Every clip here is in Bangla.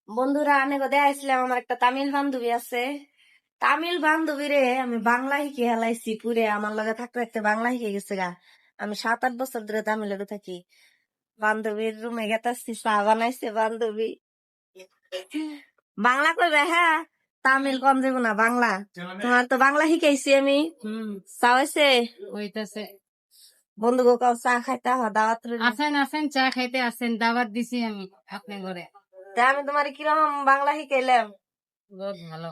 বন্ধুরা আমি কোথায় আসলাম, আমার একটা তামিল বান্ধবী আছে। তামিল বান্ধবী রে আমি বাংলা শিখে হেলাইছি পুরে, আমার লগে থাকতে থাকতে বাংলা শিখে গেছে গা। আমি 7-8 বছর ধরে তামিল লগে থাকি। বান্ধবীর রুমে গেতাছি, চা বানাইছে বান্ধবী। বাংলা কইবে হ্যাঁ, তামিল কম দেবো না, বাংলা। তোমার তো বাংলা শিখাইছি আমি। চা হয়েছে হইতাছে। বন্ধু গো, কাউ চা খাইতে দাওয়াত রইলো। আসেন আসেন, চা খাইতে আসেন, দাওয়াত দিছি আমি আপনার ঘরে। তা আমি তোমার কিরকম বাংলা শিখাইলাম? বহুত ভালো।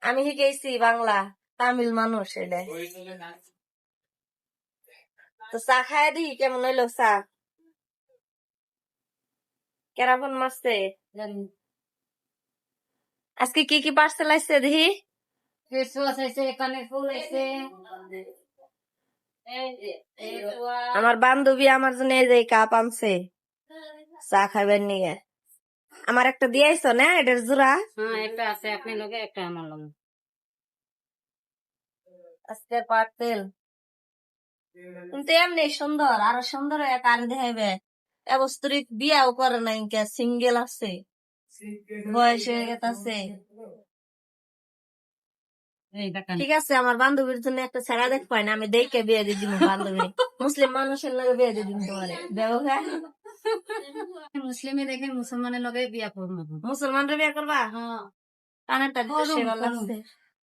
আমি শিখাইছি বাংলা, তামিল মানুষ এলে। তো চা খাই দি, কেমন হইলো চা? কেরাপন মারছে? আজকে কি কি পার্সেল আসছে দেখি। ফেস ওয়াশ আছে, কানের ফুল আছে। আমার বান্ধবী আমার জন্য এই যে কাপ আনছে চা খাইবার নিয়ে। আমার একটা দিয়েছো না, এটার জোড়া। হ্যাঁ, একটা আছে আপনার লগে, একটা আমার লগে। আজকে পার্সেল কিন্তু এমনি সুন্দর, আরো সুন্দর কার দেখাইবে। এবস্তরিক বিয়াও করে নাই, সিঙ্গেল আছে, বয়স হয়ে গেছে। এই দেখেন, ঠিক আছে, আমার বান্ধবীর জন্য একটা ছেড়া দেখ পাই না, আমি দেখে বিয়ে দিয়ে দিব। বান্ধবী মুসলিম মানুষের লগে বিয়ে দিয়ে দিব তোমার ব্যবহার। মুসলিমে দেখেন মুসলমানের লগে বিয়া করবো। মুসলমানরা বিয়ে করবা? হ্যাঁ, কানেরটা করুন, ভালো করুন। লাগছে।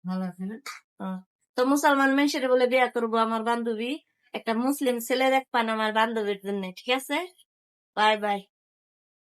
ভালো আছে না? তো মুসলমান মেয়ের বলে বিয়ে করবো আমার বান্ধবী। একটা মুসলিম ছেলে দেখ পান আমার বান্ধবীর জন্য, ঠিক আছে? Bye bye.